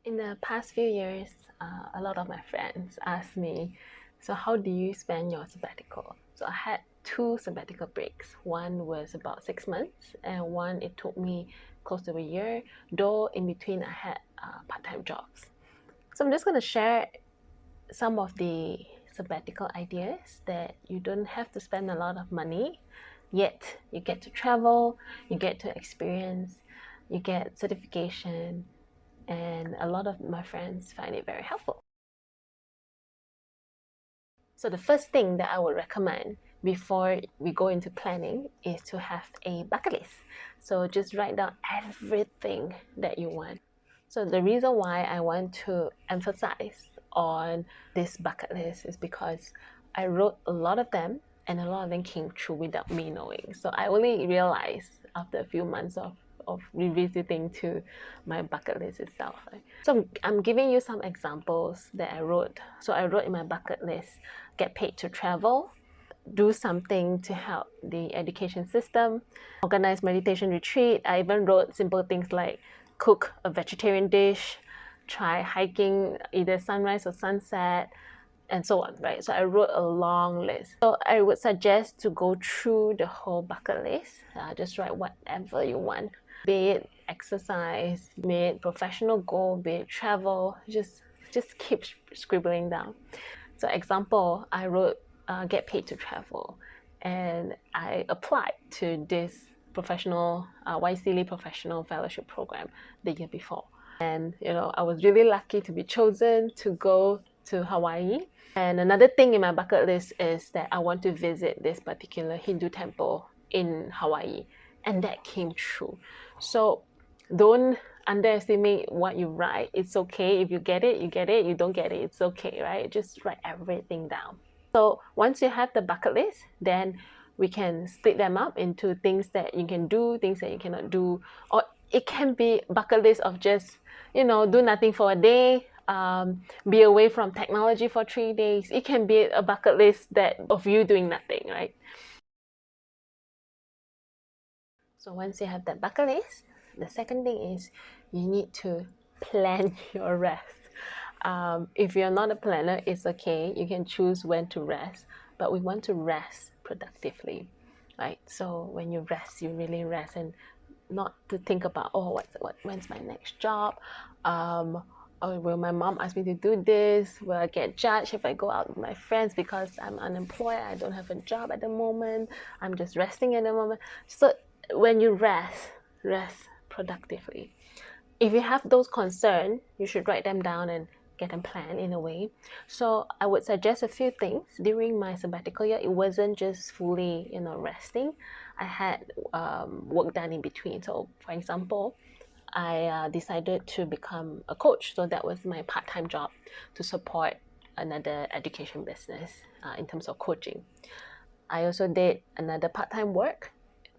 In the past few years, a lot of my friends ask me, so how do you spend your sabbatical? So I had two sabbatical breaks. One was about 6 months, and one it took me close to a year, though in between I had part-time jobs. So I'm just going to share some of the sabbatical ideas that you don't have to spend a lot of money, yet you get to travel, you get to experience, you get certification, and a lot of my friends find it very helpful. So the first thing that I would recommend before we go into planning is to have a bucket list. So just write down everything that you want. So the reason why I want to emphasize on this bucket list is because I wrote a lot of them and a lot of them came true without me knowing. So I only realized after a few months of revisiting to my bucket list itself. So I'm giving you some examples that I wrote. So I wrote in my bucket list, get paid to travel, do something to help the education system, organize meditation retreat. I even wrote simple things like cook a vegetarian dish, try hiking either sunrise or sunset, and so on, right? So I wrote a long list. So I would suggest to go through the whole bucket list. Just write whatever you want, be it exercise, be it professional goal, be it travel. Just keep scribbling down. So example, I wrote get paid to travel, and I applied to this professional YCLE professional fellowship program the year before. And I was really lucky to be chosen to go to Hawaii. And another thing in my bucket list is that I want to visit this particular Hindu temple in Hawaii, and that came true. So don't underestimate what you write. It's okay if you get it, you get it. You don't get it, it's okay, right? Just write everything down. So once you have the bucket list, then we can split them up into things that you can do, things that you cannot do, or it can be bucket list of just do nothing for a day, be away from technology for 3 days. It can be a bucket list that of you doing nothing, right? So once you have that bucket list, the second thing is you need to plan your rest. If you're not a planner, it's okay. You can choose when to rest, but we want to rest productively, right? So when you rest, you really rest, and not to think about, oh, when's my next job? Or will my mom ask me to do this? Will I get judged if I go out with my friends because I'm unemployed? I don't have a job at the moment. I'm just resting at the moment. So when you rest productively. If you have those concerns, you should write them down and get them planned in a way. So I would suggest a few things. During my sabbatical year, it wasn't just fully, resting. I had work done in between. So for example, I decided to become a coach. So that was my part-time job to support another education business in terms of coaching. I also did another part-time work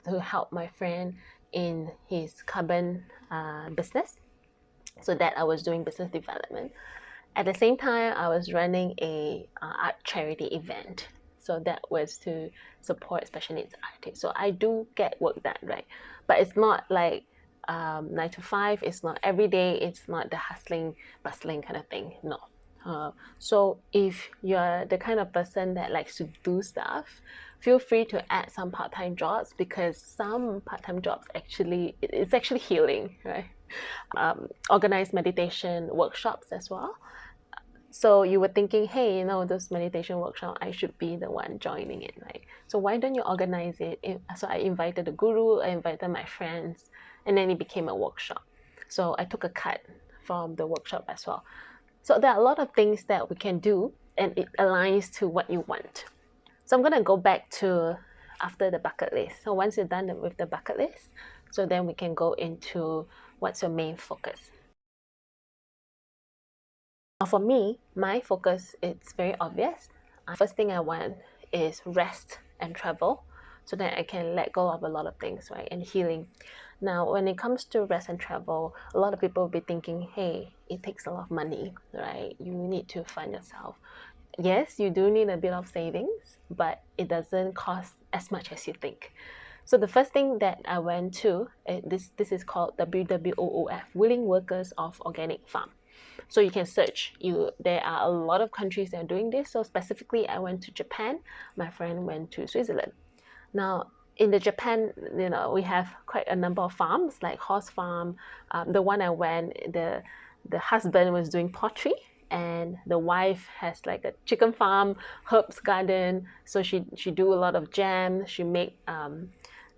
to help my friend in his carbon business, so that I was doing business development. At the same time, I was running a art charity event, so that was to support special needs artists. So I do get work done, right? But it's not like 9 to 5. It's not every day. It's not the hustling, bustling kind of thing. No. So if you're the kind of person that likes to do stuff, feel free to add some part-time jobs, because some part-time jobs it's actually healing, right? Organize meditation workshops as well. So you were thinking, hey, those meditation workshops, I should be the one joining it, right? So why don't you organize it? So I invited the guru, I invited my friends, and then it became a workshop. So I took a cut from the workshop as well. So there are a lot of things that we can do, and it aligns to what you want. So I'm going to go back to after the bucket list. So once you're done with the bucket list, so then we can go into what's your main focus. Now for me, my focus, it's very obvious. First thing I want is rest and travel, so that I can let go of a lot of things, right? And healing. Now, when it comes to rest and travel, a lot of people will be thinking, hey, it takes a lot of money, right? You need to fund yourself. Yes, you do need a bit of savings, but it doesn't cost as much as you think. So the first thing that I went to, this is called WWOOF, Willing Workers of Organic Farm. So you can search. There are a lot of countries that are doing this. So specifically, I went to Japan. My friend went to Switzerland. Now, in the Japan, we have quite a number of farms, like horse farm. The one I went, the husband was doing pottery, and the wife has like a chicken farm, herbs garden. So she do a lot of jam. She make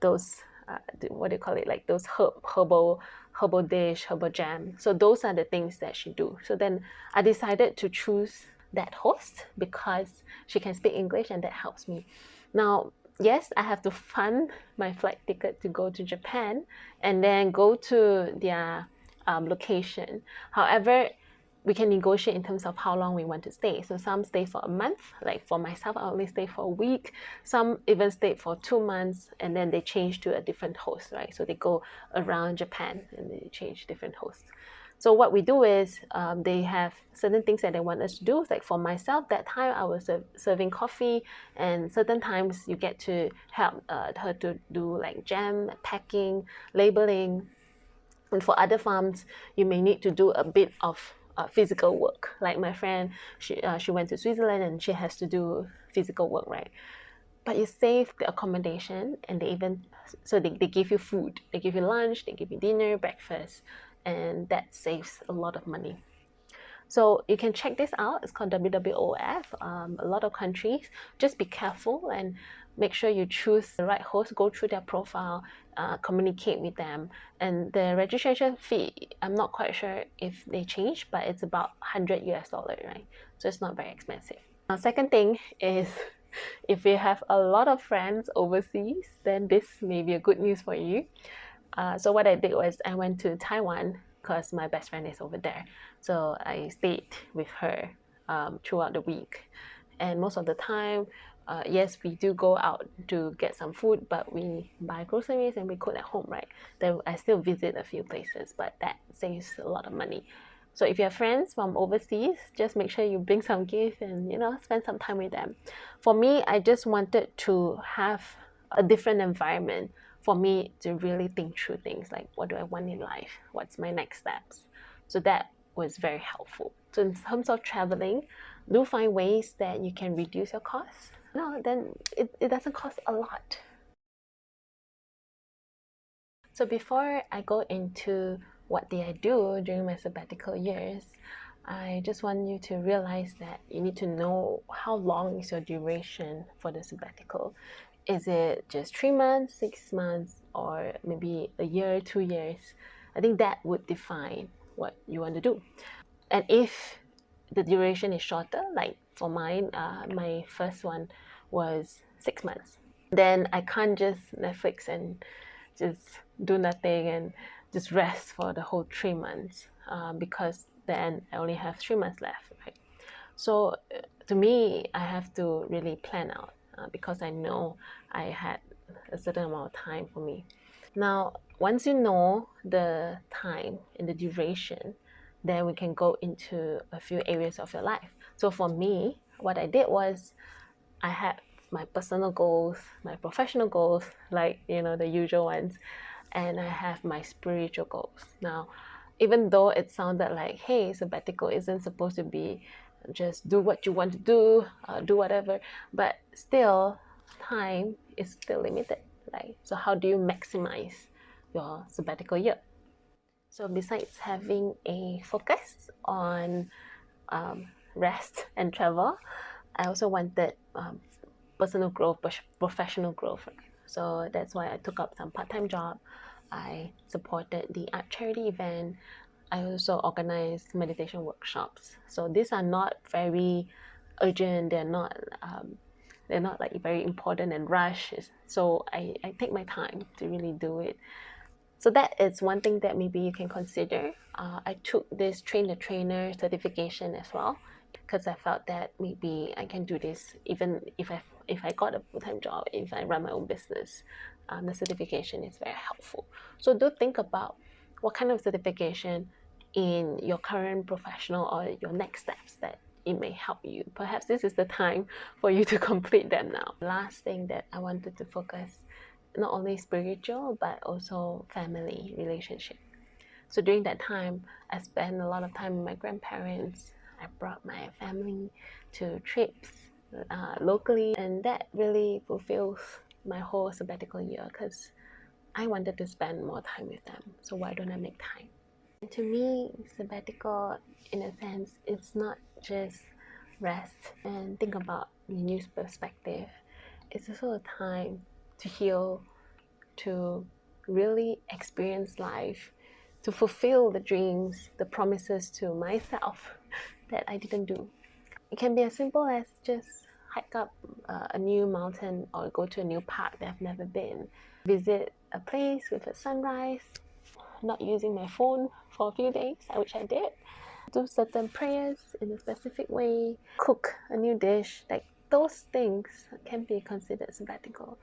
those what do you call it, like those herbal dish, herbal jam. So those are the things that she do. So then I decided to choose that host because she can speak English, and that helps me. Now, yes, I have to fund my flight ticket to go to Japan and then go to their location. However, we can negotiate in terms of how long we want to stay. So some stay for a month. Like for myself, I only stay for a week. Some even stayed for 2 months, and then they change to a different host, right? So they go around Japan and they change different hosts. So what we do is they have certain things that they want us to do. Like for myself, that time I was serving coffee, and certain times you get to help her to do like jam, packing, labeling. And for other farms, you may need to do a bit of physical work. Like my friend, she went to Switzerland and she has to do physical work, right? But you save the accommodation, and they give you food. They give you lunch, they give you dinner, breakfast, and that saves a lot of money. So you can check this out. It's called WWOF. A lot of countries. Just be careful and make sure you choose the right host. Go through their profile, communicate with them, and the registration fee, I'm not quite sure if they change, but it's about $100, right? So it's not very expensive. Now, second thing is, if you have a lot of friends overseas, then this may be a good news for you. So what I did was I went to Taiwan because my best friend is over there. So I stayed with her throughout the week. And most of the time, yes, we do go out to get some food, but we buy groceries and we cook at home, right? Then I still visit a few places, but that saves a lot of money. So if you have friends from overseas, just make sure you bring some gift and spend some time with them. For me, I just wanted to have a different environment for me to really think through things like, what do I want in life? What's my next steps? So that was very helpful. So in terms of traveling, do find ways that you can reduce your costs. No, then it doesn't cost a lot. So before I go into what did I do during my sabbatical years, I just want you to realize that you need to know how long is your duration for the sabbatical. Is it just 3 months, 6 months, or maybe a year, 2 years? I think that would define what you want to do. And if the duration is shorter, like for mine, my first one was 6 months, then I can't just Netflix and just do nothing and just rest for the whole 3 months because then I only have 3 months left, right? So to me, I have to really plan out because I know I had a certain amount of time for me. Now, once you know the time and the duration, then we can go into a few areas of your life. So for me, what I did was I had my personal goals, my professional goals, like the usual ones, and I have my spiritual goals. Now, even though it sounded like, hey, sabbatical isn't supposed to be just do what you want to do whatever, but still, time is still limited, right? So how do you maximize your sabbatical year? So besides having a focus on rest and travel, I also wanted personal growth, professional growth. So that's why I took up some part-time job. I supported the art charity event. I also organized meditation workshops. So these are not very urgent. They're not like very important and rushed. So I take my time to really do it. So that is one thing that maybe you can consider. I took this train the trainer certification as well because I felt that maybe I can do this even if I got a full-time job, if I run my own business. The certification is very helpful. So do think about what kind of certification in your current professional or your next steps that it may help you. Perhaps this is the time for you to complete them now. Last thing that I wanted to focus not only spiritual but also family relationship. So during that time, I spent a lot of time with my grandparents. I brought my family to trips locally, and that really fulfills my whole sabbatical year because I wanted to spend more time with them. So why don't I make time? And to me, sabbatical, in a sense, it's not just rest and think about the new perspective. It's also a time to heal, to really experience life, to fulfill the dreams, the promises to myself that I didn't do. It can be as simple as just hike up a new mountain or go to a new park that I've never been, visit a place with a sunrise, not using my phone for a few days, which I did, do certain prayers in a specific way, cook a new dish, like those things can be considered sabbatical.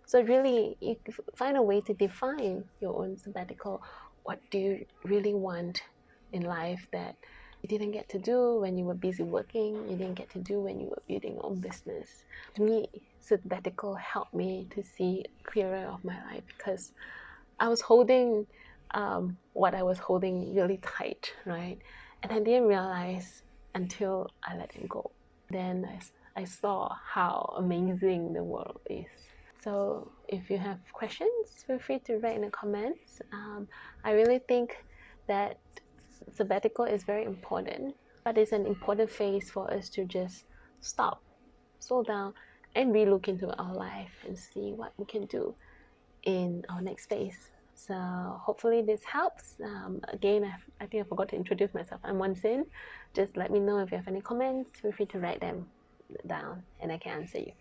So really, you find a way to define your own sabbatical. What do you really want in life that you didn't get to do when you were busy working, you didn't get to do when you were building your own business? To me, sabbatical helped me to see clearer of my life because I was holding what I was holding really tight, right? And I didn't realize until I let it go. Then I saw how amazing the world is. So if you have questions, feel free to write in the comments. I really think that sabbatical is very important, but it's an important phase for us to just stop, slow down, and relook into our life and see what we can do in our next phase. So hopefully this helps. Again, I think I forgot to introduce myself. I'm Wonsin. Just let me know if you have any comments. Feel free to write them down and I can answer you.